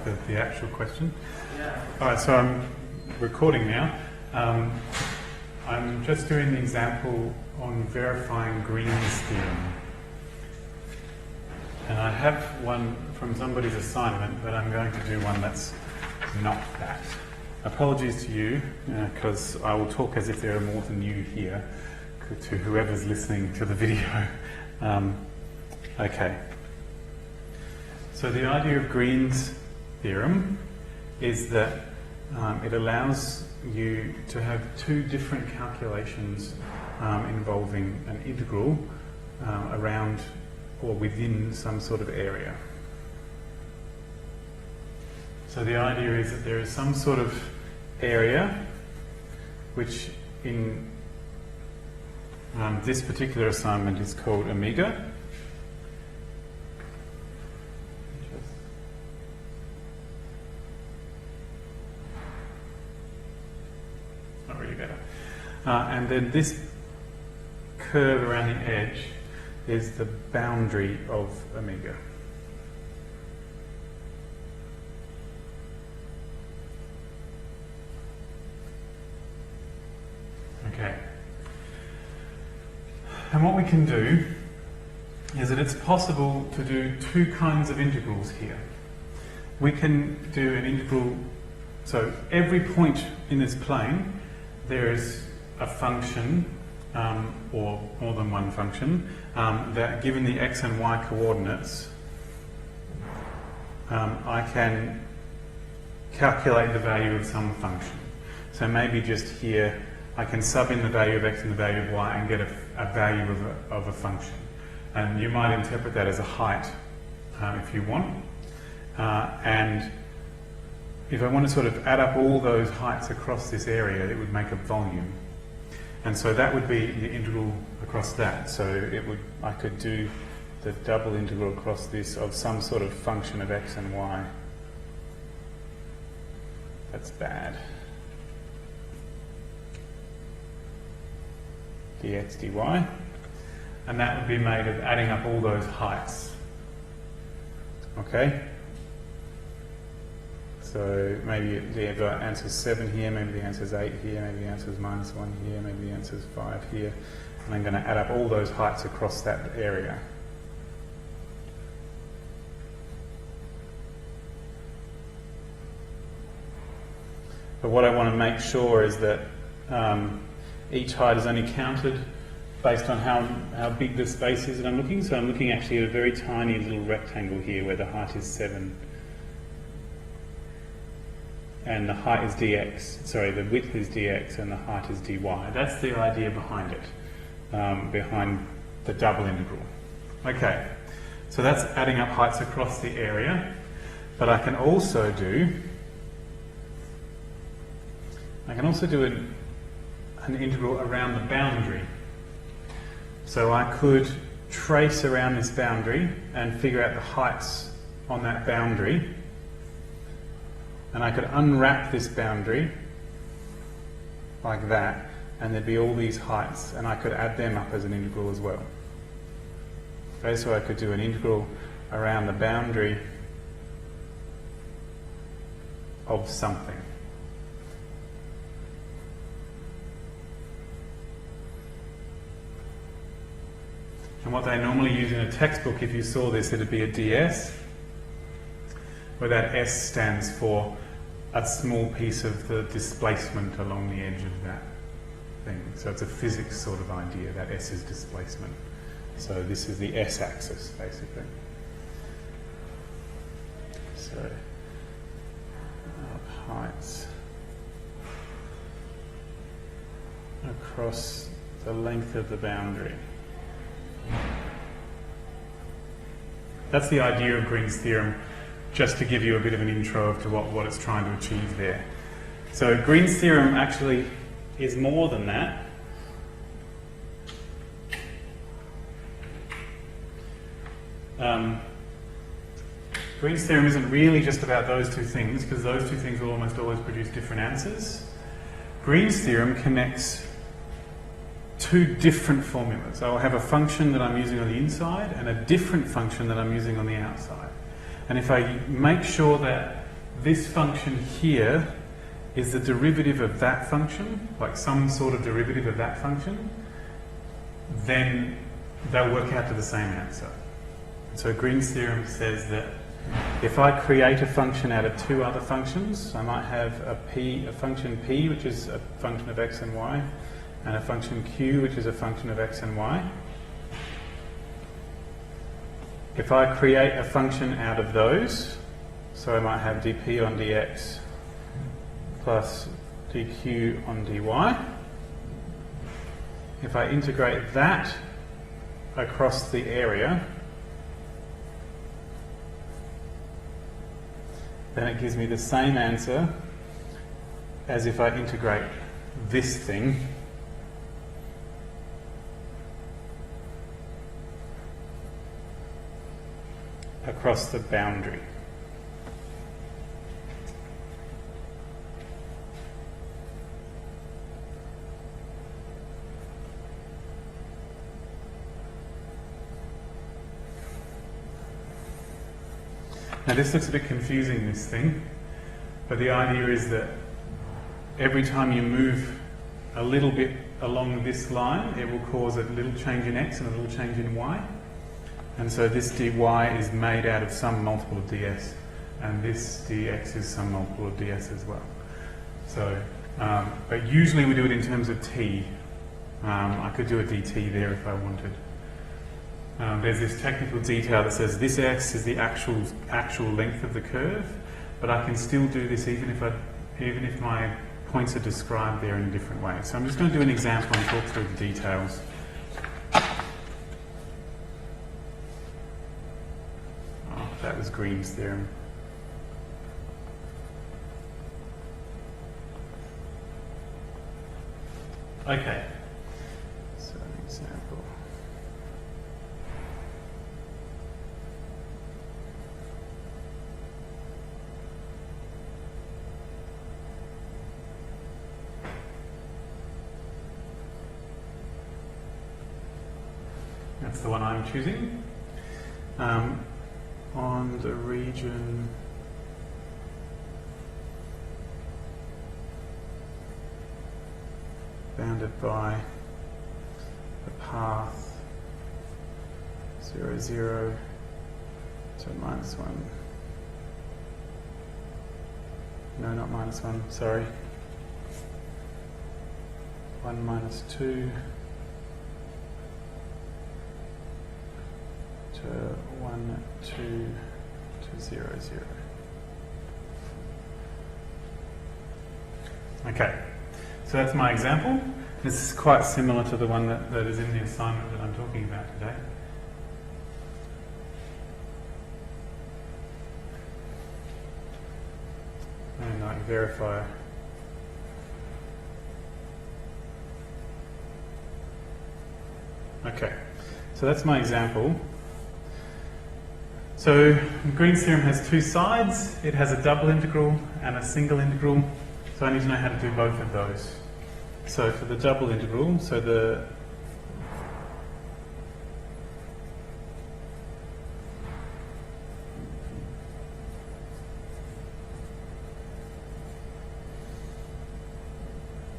the actual question. Alright, so I'm recording now. I'm just doing the example on verifying Green's theorem. And I have one from somebody's assignment, but I'm going to do one that's not that. Apologies to you, because I will talk as if there are more than you here, to whoever's listening to the video. Okay. So the idea of Green's theorem is that it allows you to have two different calculations involving an integral around or within some sort of area. So the idea is that there is some sort of area which in this particular assignment is called omega. Not really better. And then this curve around the edge is the boundary of omega. Okay. And what we can do is that it's possible to do two kinds of integrals here. We can do an integral, so every point in this plane there is a function or more than one function that given the x and y coordinates I can calculate the value of some function. So maybe just here I can sub in the value of x and the value of y and get a value of a function. And you might interpret that as a height if you want. And if I want to sort of add up all those heights across this area, it would make a volume. And so that would be the integral across that. So I could do the double integral across this of some sort of function of x and y. That's bad. dx dy. And that would be made of adding up all those heights. Okay? So maybe the answer is 7 here, maybe the answer is 8 here, maybe the answer is -1 here, maybe the answer is 5 here. And I'm going to add up all those heights across that area. But what I want to make sure is that each height is only counted based on how big the space is that I'm looking. So I'm looking actually at a very tiny little rectangle here where the height is 7. And the height is dx, sorry, the width is dx and the height is dy. That's the idea behind it, behind the double integral. Okay, so that's adding up heights across the area, but I can also do an integral around the boundary. So I could trace around this boundary and figure out the heights on that boundary. And I could unwrap this boundary like that, and there'd be all these heights, and I could add them up as an integral as well. Okay, so I could do an integral around the boundary of something. And what they normally use in a textbook, if you saw this, it'd be a ds, where that s stands for a small piece of the displacement along the edge of that thing. So it's a physics sort of idea, that s is displacement. So this is the s-axis, basically. So, heights across the length of the boundary. That's the idea of Green's theorem, just to give you a bit of an intro of to what it's trying to achieve there. So Green's theorem actually is more than that. Green's theorem isn't really just about those two things, because those two things will almost always produce different answers. Green's theorem connects two different formulas. I'll have a function that I'm using on the inside and a different function that I'm using on the outside. And if I make sure that this function here is the derivative of that function, like some sort of derivative of that function, then they'll work out to the same answer. So Green's theorem says that if I create a function out of two other functions, I might have a function p, which is a function of x and y, and a function q, which is a function of x and y. If I create a function out of those, so I might have dp on dx plus dq on dy. If I integrate that across the area, then it gives me the same answer as if I integrate this thing across the boundary. Now this looks a bit confusing, this thing, but the idea is that every time you move a little bit along this line, it will cause a little change in x and a little change in y. And so this dy is made out of some multiple of ds, and this dx is some multiple of ds as well. So, but usually we do it in terms of t. I could do a dt there if I wanted. There's this technical detail that says this x is the actual length of the curve, but I can still do this even if my points are described there in a different way. So I'm just going to do an example and talk through the details. Oh, that was Green's theorem. Okay. So an example. That's the one I'm choosing. On the region bounded by the path 0, 0 to minus 1. No, not minus 1, sorry. 1 minus 2 to 1, 2 to 0, 0. Okay, so that's my example. This is quite similar to the one that is in the assignment that I'm talking about today. And I verify. Okay, so that's my example. So Green's theorem has two sides. It has a double integral and a single integral. So I need to know how to do both of those. So for the double integral,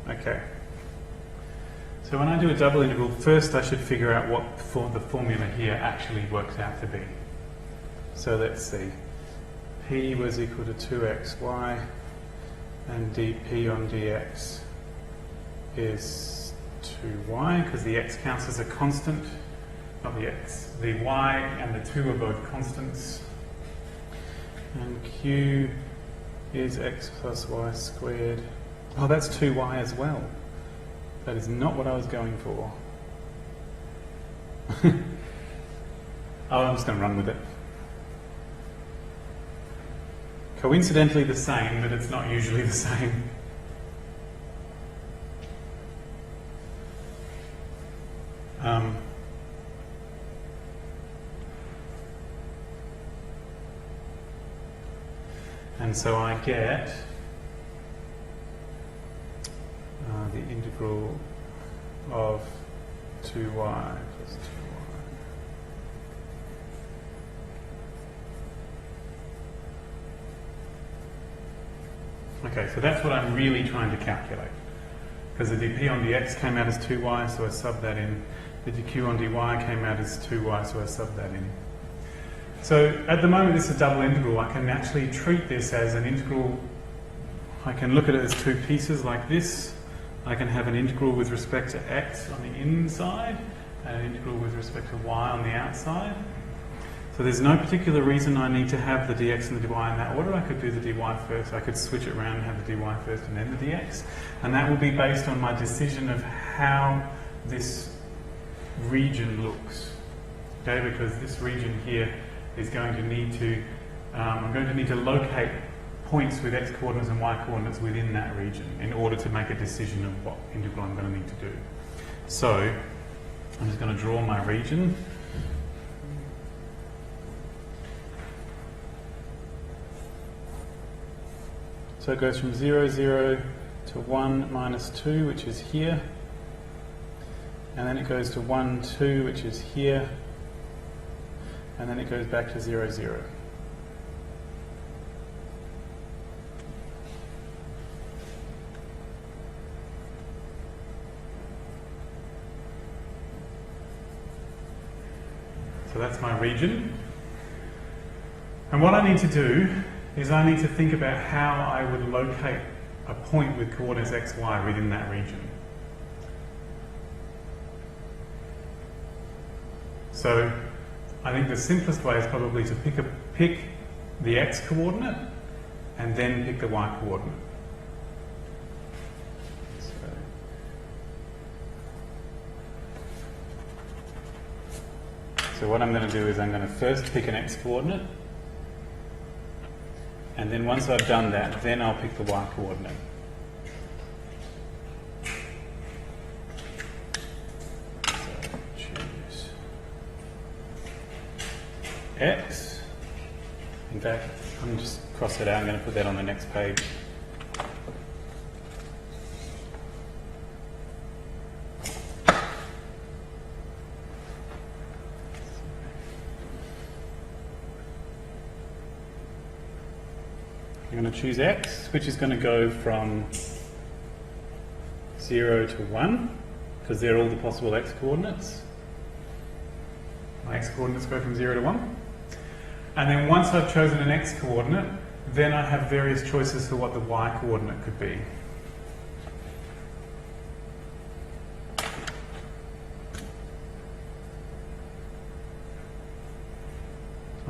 okay. So when I do a double integral, first I should figure out what the formula here actually works out to be. So let's see. P was equal to 2xy, and dp on dx is 2y, because the x counts as a constant, not the x. The y and the 2 are both constants. And q is x plus y squared. Oh, that's 2y as well. That is not what I was going for. Oh, I'm just going to run with it. Coincidentally the same, but it's not usually the same. And so I get the integral of 2y plus 2y. Okay, so that's what I'm really trying to calculate. Because the dp on dx came out as 2y, so I sub that in. The dq on dy came out as 2y, so I sub that in. So at the moment this is a double integral. I can actually treat this as an integral. I can look at it as two pieces like this. I can have an integral with respect to x on the inside and an integral with respect to y on the outside. So there's no particular reason I need to have the dx and the dy in that order. I could do the dy first. I could switch it around and have the dy first and then the dx. And that will be based on my decision of how this region looks. Okay, because this region here is going to need to, I'm going to need to locate points with x coordinates and y coordinates within that region in order to make a decision of what integral I'm going to need to do. So I'm just going to draw my region. So it goes from 0, 0 to 1 minus 2, which is here. And then it goes to 1, 2, which is here. And then it goes back to 0, 0. So that's my region. And what I need to do is I need to think about how I would locate a point with coordinates x, y within that region. So I think the simplest way is probably to pick the x coordinate and then pick the y coordinate. So what I'm going to do is I'm going to first pick an x coordinate, and then once I've done that, then I'll pick the y coordinate. So choose x. In fact, I'm just cross it out. I'm going to put that on the next page. I'm going to choose x, which is going to go from 0 to 1, because they're all the possible x coordinates. My x coordinates go from 0 to 1. And then once I've chosen an x coordinate, then I have various choices for what the y coordinate could be.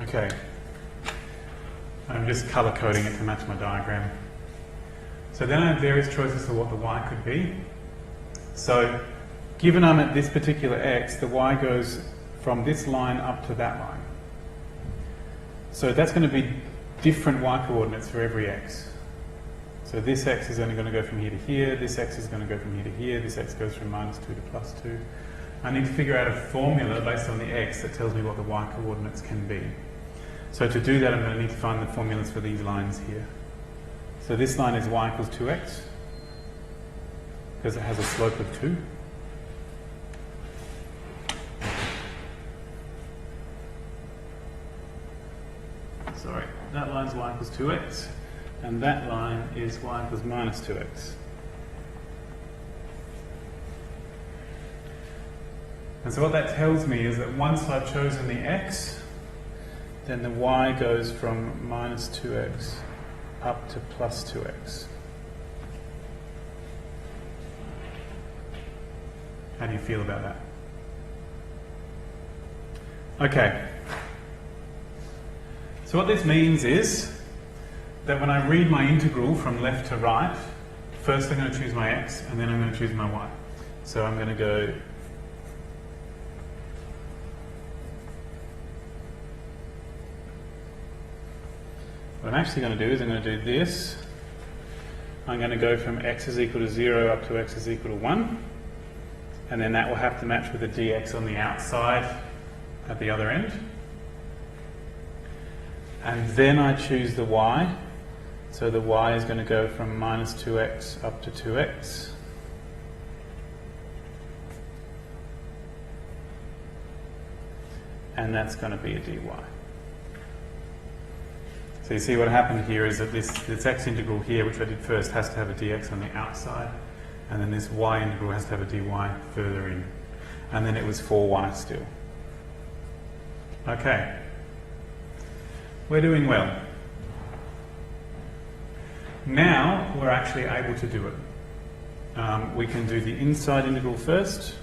Okay. I'm just colour coding it to match my diagram. So then I have various choices for what the y could be. So given I'm at this particular x, the y goes from this line up to that line. So that's going to be different y coordinates for every x. So this x is only going to go from here to here, this x is going to go from here to here, this x goes from -2 to +2. I need to figure out a formula based on the x that tells me what the y coordinates can be. So to do that, I'm going to need to find the formulas for these lines here. So this line is y equals 2x, because it has a slope of 2. Sorry, that line's y equals 2x, and that line is y equals -2x. And so what that tells me is that once I've chosen the x, then the y goes from -2x up to +2x. How do you feel about that? Okay. So what this means is that when I read my integral from left to right, first I'm going to choose my x and then I'm going to choose my y. So I'm going to go what I'm actually going to do is I'm going to do this. I'm going to go from x is equal to 0 up to x is equal to 1. And then that will have to match with the dx on the outside at the other end. And then I choose the y. So the y is going to go from -2x up to 2x. And that's going to be a dy. So you see what happened here is that this x integral here, which I did first, has to have a dx on the outside, and then this y integral has to have a dy further in. And then it was 4y still. Okay. We're doing well. Now we're actually able to do it. We can do the inside integral first.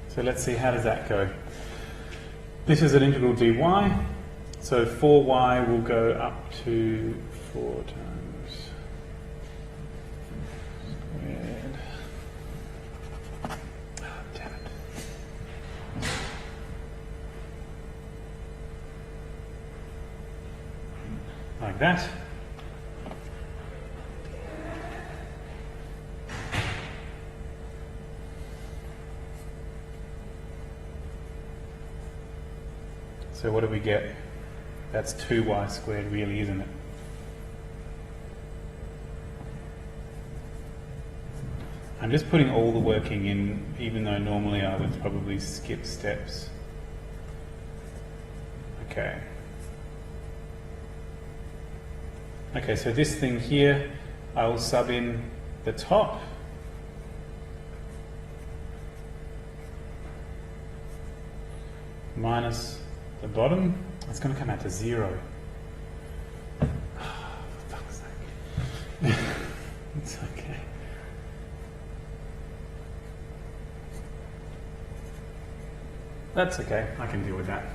So let's see, how does that go? This is an integral dy, so 4y will go up to 4 times squared. Oh, damn it. Like that. So what do we get? That's 2y squared really, isn't it? I'm just putting all the working in, even though normally I would probably skip steps. Okay. Okay, so this thing here, I will sub in the top. Minus the bottom. It's going to come out to 0. Oh, for fuck's sake. It's okay. That's okay. I can deal with that.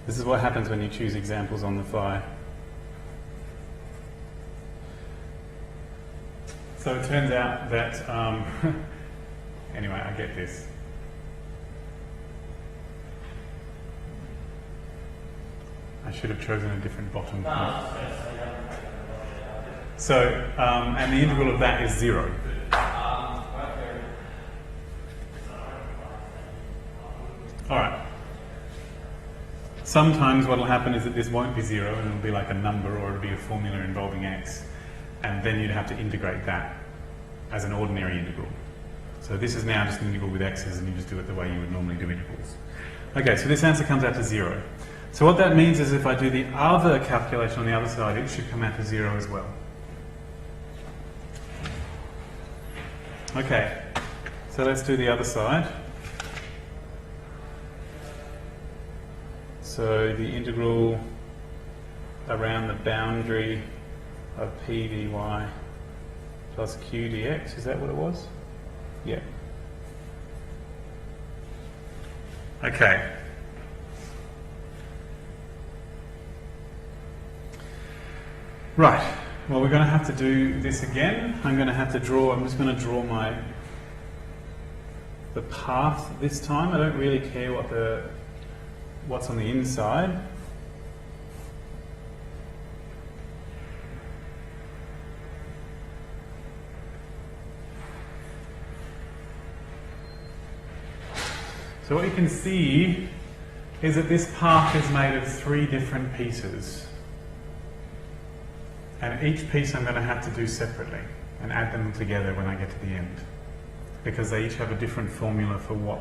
This is what happens when you choose examples on the fly. So it turns out that, anyway, I get this. I should have chosen a different bottom. So, and the integral of that is 0. Alright. Sometimes what will happen is that this won't be 0 and it'll be like a number, or it'll be a formula involving x, and then you'd have to integrate that as an ordinary integral. So this is now just an integral with x's, and you just do it the way you would normally do integrals. Okay, so this answer comes out to 0. So what that means is if I do the other calculation on the other side, it should come out to 0 as well. Okay, so let's do the other side. So the integral around the boundary of p dy plus q dx, is that what it was? Yeah. Okay. Right, well we're going to have to do this again. I'm just going to draw the path this time. I don't really care what's on the inside. So what you can see is that this path is made of 3 different pieces. And each piece I'm going to have to do separately and add them together when I get to the end, because they each have a different formula for what.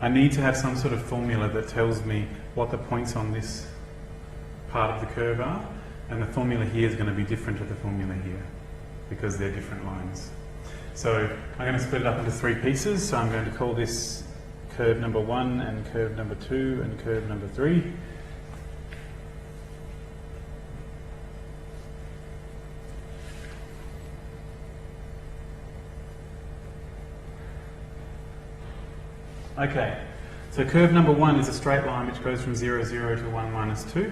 I need to have some sort of formula that tells me what the points on this part of the curve are, and the formula here is going to be different to the formula here because they're different lines. So I'm going to split it up into 3 pieces. So I'm going to call this curve number 1 and curve number 2 and curve number 3. Okay, so curve number 1 is a straight line which goes from 0, 0 to 1 minus 2.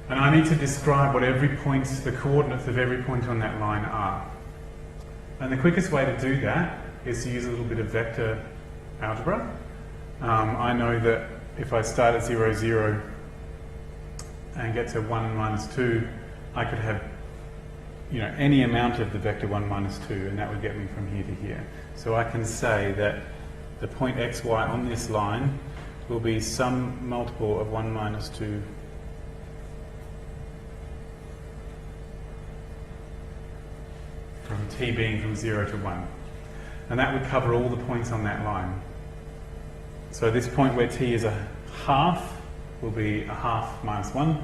And I need to describe what every point, the coordinates of every point on that line are. And the quickest way to do that is to use a little bit of vector algebra. I know that if I start at 0, 0, and get to 1 minus 2, I could have, any amount of the vector 1 minus 2, and that would get me from here to here. So I can say that the point xy on this line will be some multiple of 1 minus 2 from t being from 0 to 1. And that would cover all the points on that line. So this point where t is a half will be a half minus 1.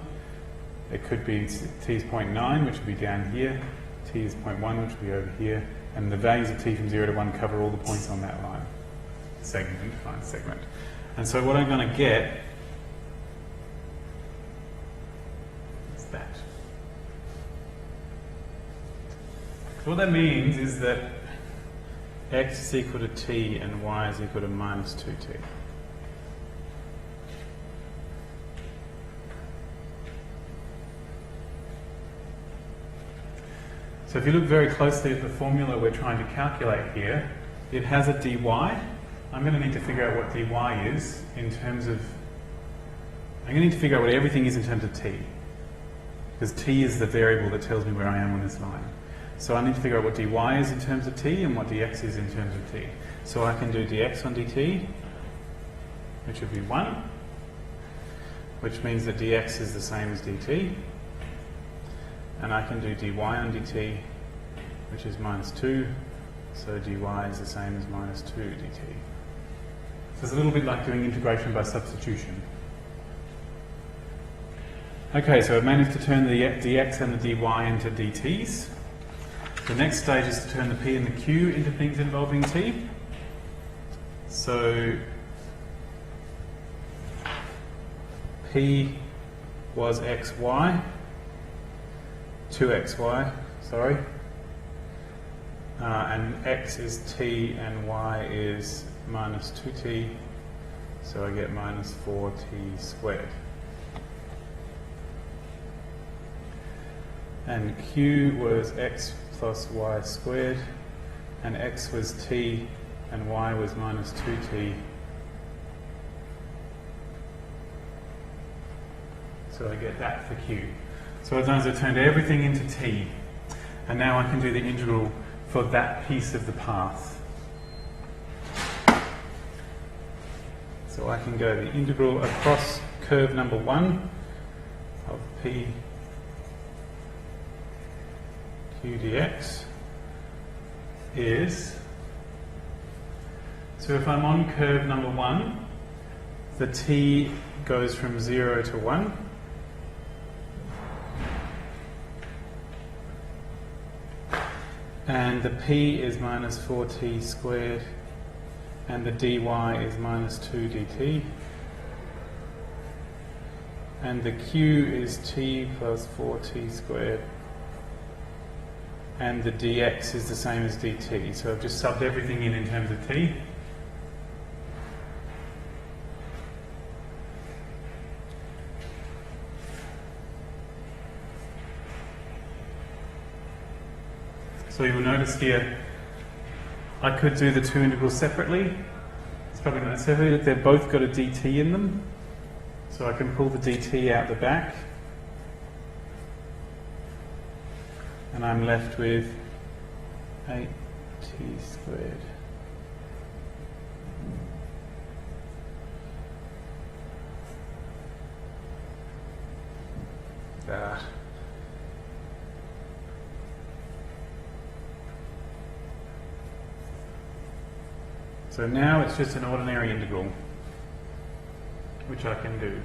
It could be t is 0.9, which would be down here. T is 0.1, which would be over here. And the values of t from 0 to 1 cover all the points on that line. Segment, define segment. And so what I'm going to get is that. So what that means is that x is equal to t and y is equal to minus 2t. So if you look very closely at the formula we're trying to calculate here, it has a dy. I'm going to need to figure out what dy is in terms of, I'm going to need to figure out what everything is in terms of t. Because t is the variable that tells me where I am on this line. So I need to figure out what dy is in terms of t and what dx is in terms of t. So I can do dx on dt, which would be 1, which means that dx is the same as dt. And I can do dy on dt, which is minus 2, so dy is the same as minus 2 dt. So it's a little bit like doing integration by substitution. Okay, so I've managed to turn the dx and the dy into dt's. The next stage is to turn the p and the q into things involving t. So p was xy, 2xy, sorry, and x is t and y is minus 2t, so I get minus 4t squared. And q was x plus y squared, and x was t and y was minus 2t, so I get that for q. So as long as I turned everything into t, and now I can do the integral for that piece of the path. So I can go the integral across curve number 1 of p q dx is, so if I'm on curve number 1, the t goes from 0 to 1. And the p is minus 4t squared, and the dy is minus 2 dt. And the q is t plus 4t squared, and the dx is the same as dt. So I've just subbed everything in terms of t. So you'll notice here, I could do the two integrals separately. It's probably not necessary that they've both got a dt in them. So I can pull the dt out the back. And I'm left with 8t squared. That. So now it's just an ordinary integral, which I can do.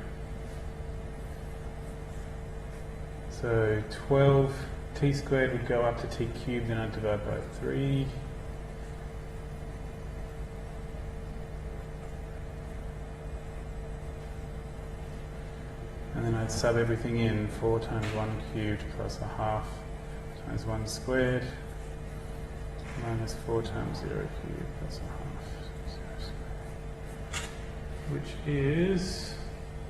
So 12 t squared would go up to t cubed, and I'd divide by 3. And then I'd sub everything in, 4 times 1 cubed plus a half times 1 squared minus 4 times 0 cubed plus a half. Which is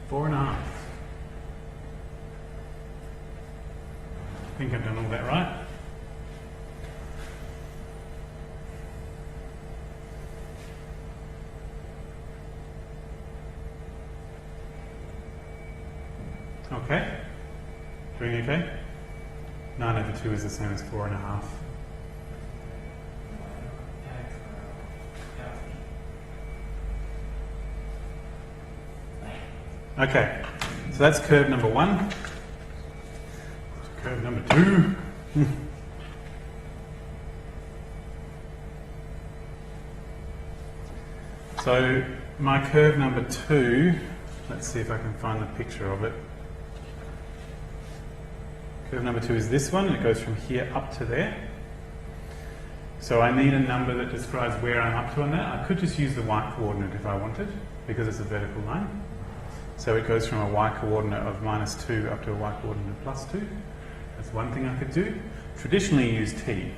4.5. I think I've done all that right. Okay. Doing okay? 9 over 2 is the same as 4.5. Okay, so that's curve number 1. Curve number 2. So my curve number 2, let's see if I can find the picture of it. Curve number 2 is this one, and it goes from here up to there. So I need a number that describes where I'm up to on that. I could just use the y coordinate if I wanted, because it's a vertical line. So it goes from a y coordinate of -2 up to a y coordinate of +2. That's one thing I could do. Traditionally use t.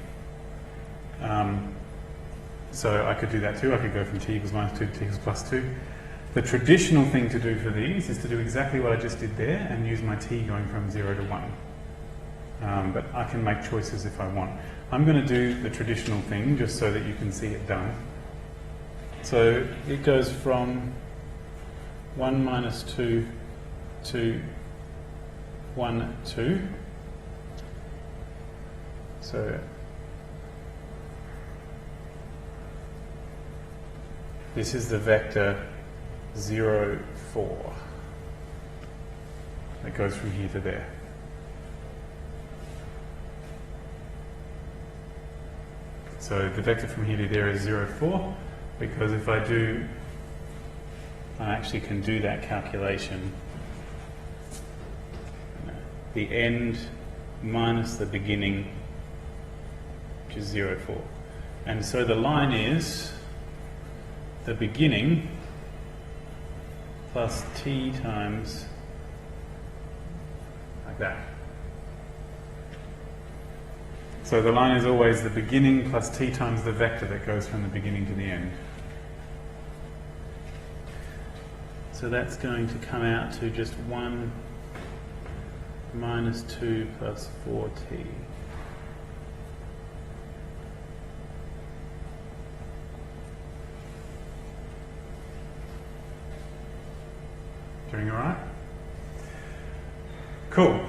So I could do that too. I could go from t equals -2 to t equals +2. The traditional thing to do for these is to do exactly what I just did there and use my t going from 0 to 1. But I can make choices if I want. I'm going to do the traditional thing just so that you can see it done. So it goes from 1 minus 2 to 1, 2. So this is the vector 0, 4. That goes from here to there. So the vector from here to there is 0, 4, because if I do, I actually can do that calculation. The end minus the beginning, which is 0, 4. And so the line is the beginning plus t times, like that. So the line is always the beginning plus t times the vector that goes from the beginning to the end. So that's going to come out to just 1 minus 2 plus 4t. Doing all right? Cool.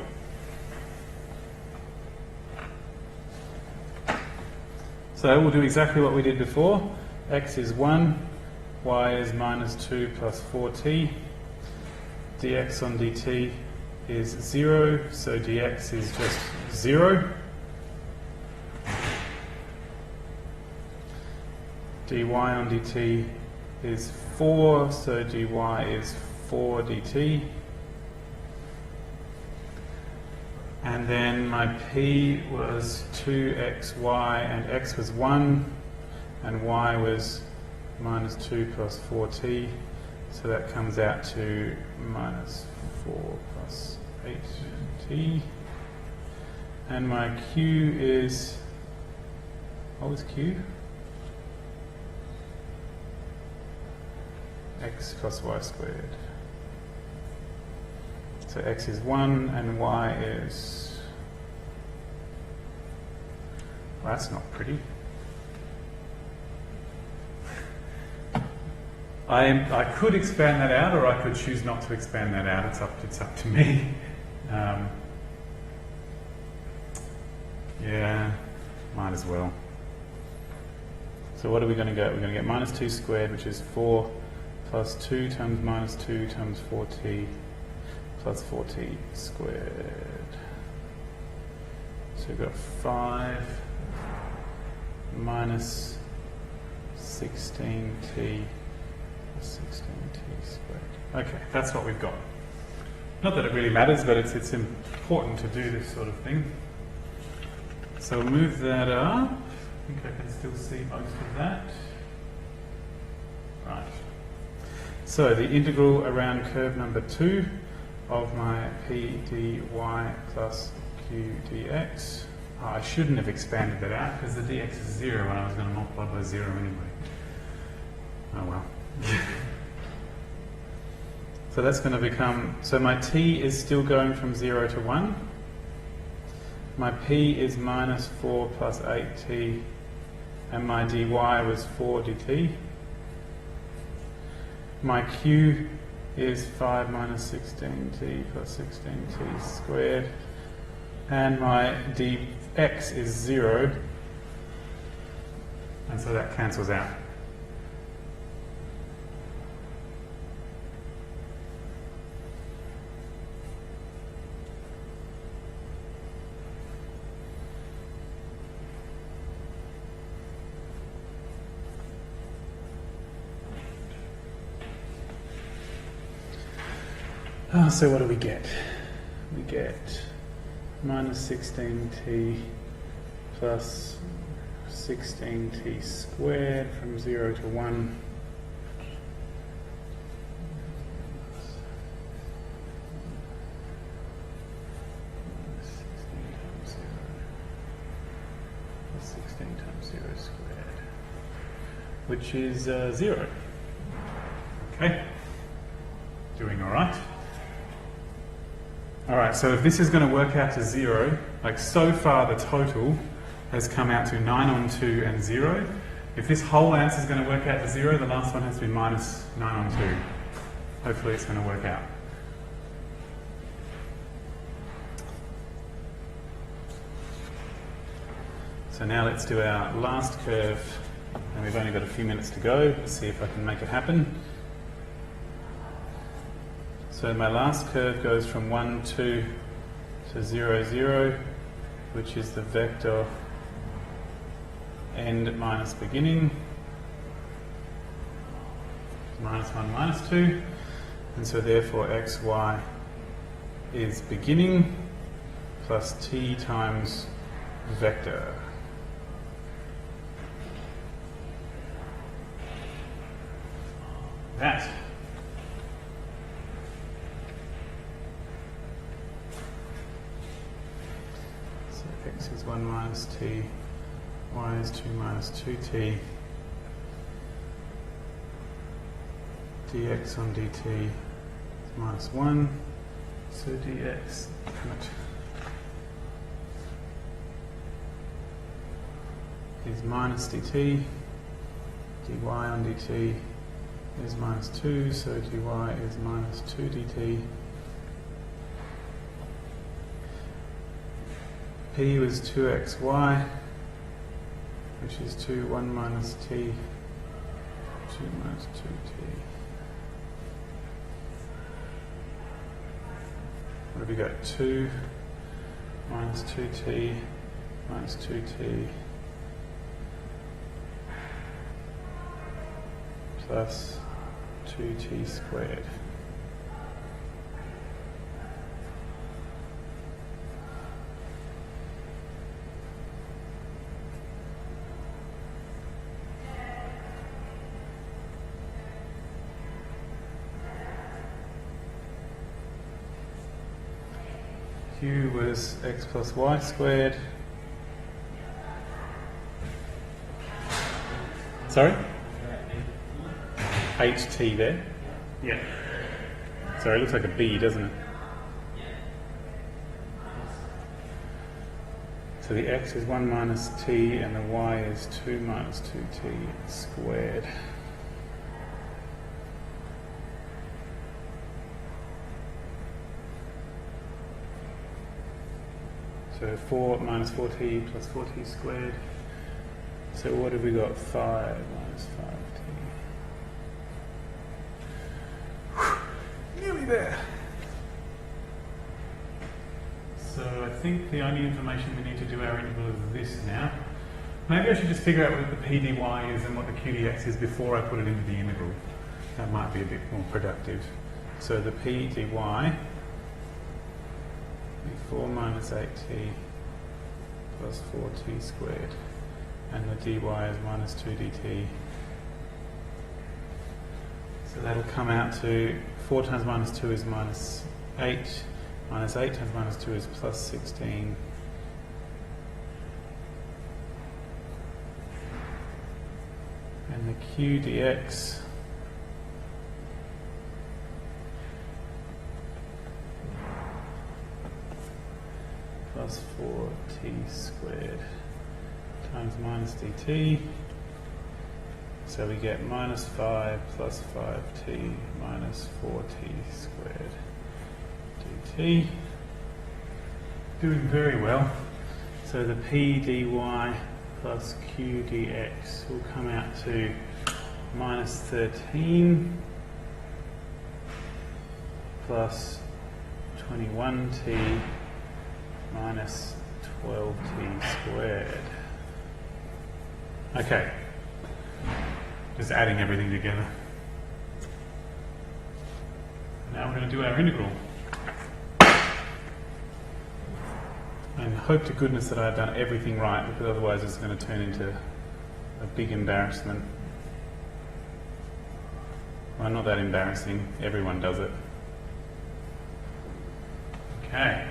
So we'll do exactly what we did before. X is 1, y is -2 plus 4t. dx on dt is 0, so dx is just 0. dy on dt is 4, so dy is 4 dt. And then my p was 2xy, and x was 1, and y was -2 plus 4t. So that comes out to -4 plus 8t. And my q is, what was q? X plus y squared. So x is 1 and y is, well, that's not pretty. I could expand that out, or I could choose not to expand that out. It's up to me. Yeah, might as well. So what are we going to get? We're going to get -2 squared, which is 4, plus 2 times -2 times 4t plus 4t squared. So we've got 5 minus 16t plus 16t squared. Okay, that's what we've got. Not that it really matters, but it's important to do this sort of thing. So we'll move that up. I think I can still see most of that. Right. So the integral around curve number 2 of my p dy plus q dx. Oh, I shouldn't have expanded that out because the dx is 0 and I was going to multiply by 0 anyway. Oh well. So that's going to become, so my t is still going from 0 to 1. My p is -4 plus 8t, and my dy was 4 dt. My q is 5 minus 16t plus 16t squared, and my dx is 0, and so that cancels out. So what do we get? We get minus 16t plus 16t squared from 0 to 1. Minus 16 times 0 squared, which is 0. Okay, doing all right. All right, so if this is going to work out to 0, like so far the total has come out to 9 on 2 and 0. If this whole answer is going to work out to 0, the last one has to be minus 9 on 2. Hopefully it's going to work out. So now let's do our last curve, and we've only got a few minutes to go. Let's see if I can make it happen. So my last curve goes from 1, 2 to 0, 0, which is the vector end minus beginning, minus 1, minus 2, and so therefore xy is beginning plus t times vector. That. So x is 1 minus t, y is 2 minus 2t, dx on dt is minus 1, so dx is minus dt, dy on dt is minus 2, so dy is minus 2 dt. P was 2xy, which is 2, 1 minus t, 2 minus 2t. What have we got? 2 minus 2t minus 2t plus 2t squared. Q was x plus y squared. Sorry? 8t there? Yeah. Sorry, it looks like a B, doesn't it? So the x is 1 minus t and the y is 2 minus 2t squared. So 4 minus 4t plus 4t squared. So what have we got? 5 minus 5t. Nearly there. So I think the only information we need to do our integral is this now. Maybe I should just figure out what the p dy is and what the q dx is before I put it into the integral. That might be a bit more productive. So the p dy 4 minus 8t plus 4t squared, and the dy is minus 2 dt. So that'll come out to 4 times minus 2 is minus 8, minus 8 times minus 2 is plus 16. And the q dx plus 4t squared times minus dt. So we get minus 5 plus 5t minus 4t squared dt. Doing very well. So the p dy plus q dx will come out to minus 13 plus 21t minus 12t squared. Okay, just adding everything together. Now we're going to do our integral. And hope to goodness that I've done everything right, because otherwise it's going to turn into a big embarrassment. Well, not that embarrassing. Everyone does it. Okay.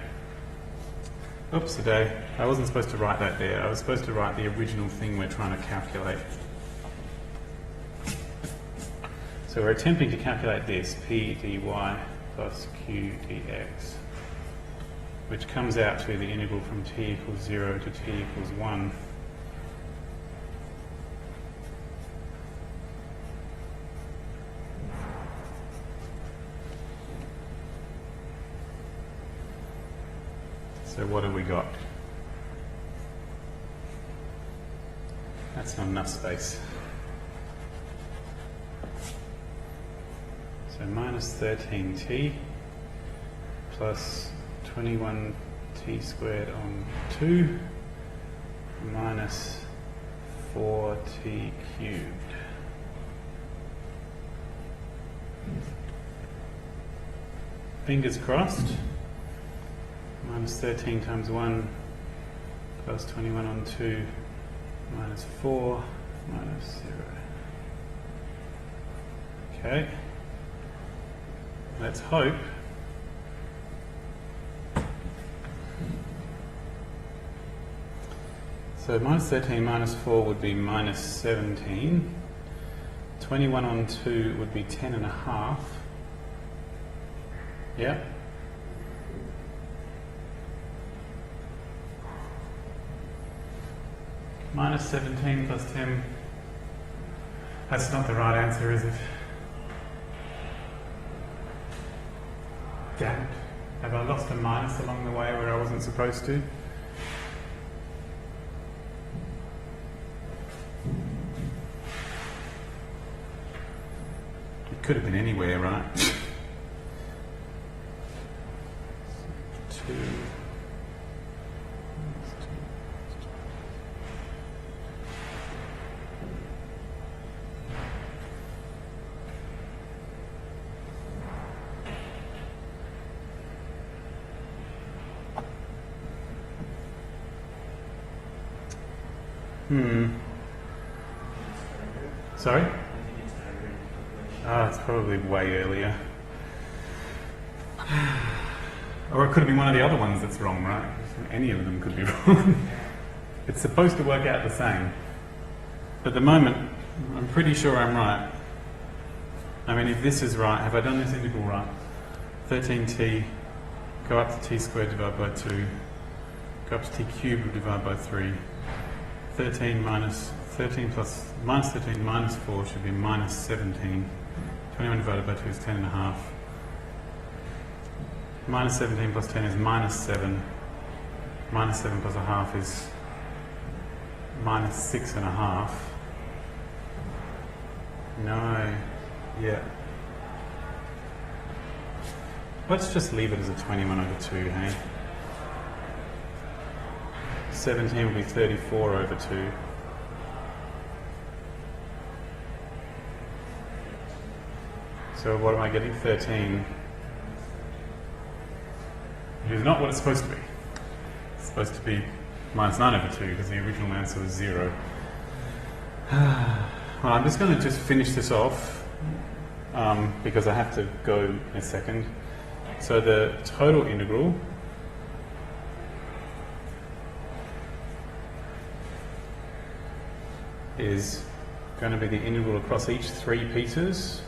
Oops, today. I wasn't supposed to write that there. I was supposed to write the original thing we're trying to calculate. So we're attempting to calculate this, p dy plus q dx, which comes out to the integral from t equals 0 to t equals 1. So what have we got? That's not enough space. So minus 13t plus 21t squared on 2 minus 4t cubed. Fingers crossed. Minus 13 times 1 plus 21 on 2 minus 4 minus 0. Okay. Let's hope. So minus 13 minus 4 would be minus 17. 21 on 2 would be 10 and a half. Yeah. Minus 17 plus 10. That's not the right answer, is it? Damn it. Have I lost a minus along the way where I wasn't supposed to? It could have been anywhere, right? 2. Sorry? It's probably way earlier. Or it could have been one of the other ones that's wrong, right? Any of them could be wrong. It's supposed to work out the same. At the moment, I'm pretty sure I'm right. I mean, if this is right, have I done this integral right? 13t, go up to t squared divided by 2, go up to t cubed divided by 3. 13 minus 13 plus minus 13 minus 4 should be minus 17. 21 divided by 2 is 10 and a half. Minus 17 plus 10 is minus 7. Minus 7 plus a half is minus 6 and a half. No. Yeah. Let's just leave it as a 21 over 2, hey? 17 will be 34 over 2. So what am I getting? 13. It is not what it's supposed to be. It's supposed to be minus 9 over 2 because the original answer was 0. Well, I'm just going to just finish this off because I have to go in a second. So the total integral is going to be the integral across each 3 pieces.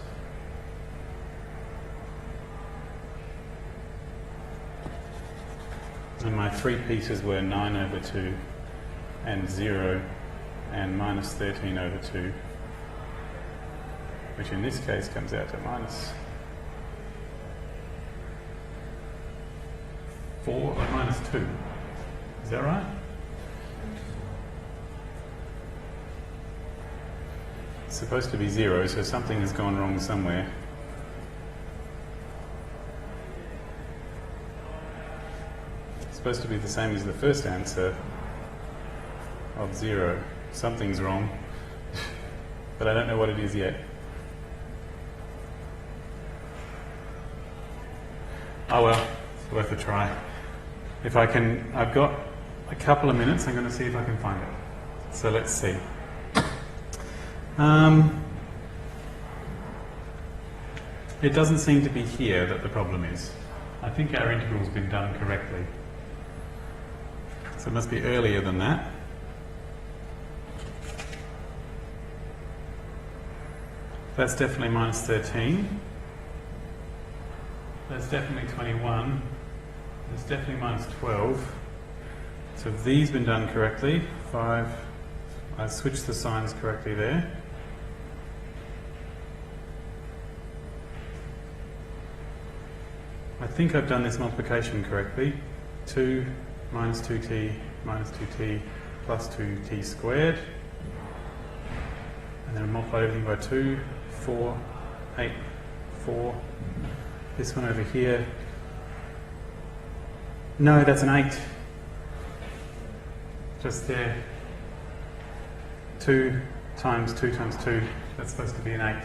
And my 3 pieces were 9 over 2 and 0 and minus 13 over 2, which in this case comes out to minus 4 or minus 2. Is that right? It's supposed to be 0, so something has gone wrong somewhere. It's supposed to be the same as the first answer of 0. Something's wrong, but I don't know what it is yet. Oh well, it's worth a try. If I can, I've got a couple of minutes. I'm going to see if I can find it. So let's see. It doesn't seem to be here that the problem is. I think our integral's been done correctly. So it must be earlier than that. That's definitely minus 13. That's definitely 21. That's definitely minus 12. So have these been done correctly? 5. I switched the signs correctly there. I think I've done this multiplication correctly. 2 minus 2t minus 2t plus 2t squared. And then I multiply everything by 2, 4, 8, 4. This one over here. No, that's an 8. Just there. 2 times 2 times 2. That's supposed to be an 8.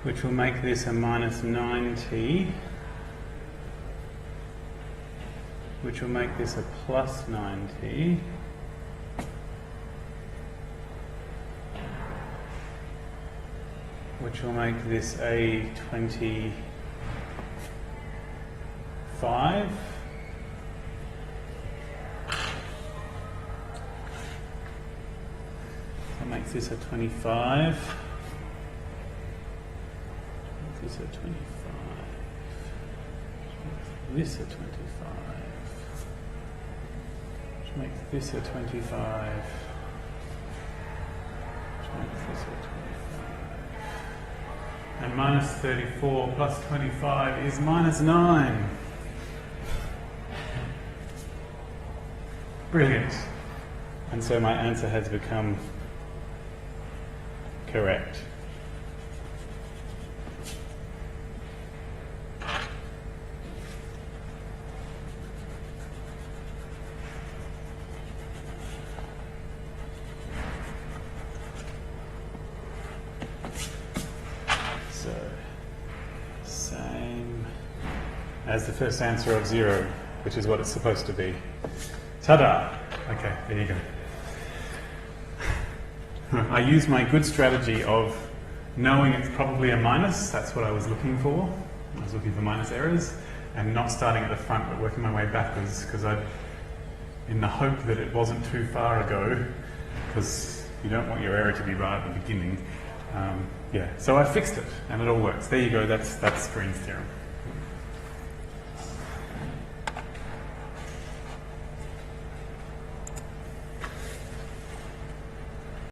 Which will make this a minus 9t, which will make this a plus 9t, which will make this a 25, that makes this a 25. This a 25. This a 25. Which makes this a 25. Which makes this a 25. And minus 34 plus 25 is minus 9. Brilliant. And so my answer has become correct. As the first answer of 0, which is what it's supposed to be. Ta-da! Okay, there you go. I used my good strategy of knowing it's probably a minus. That's what I was looking for. I was looking for minus errors, and not starting at the front but working my way backwards, because in the hope that it wasn't too far ago, because you don't want your error to be right at the beginning. Yeah, so I fixed it, and it all works. There you go. That's Green's theorem.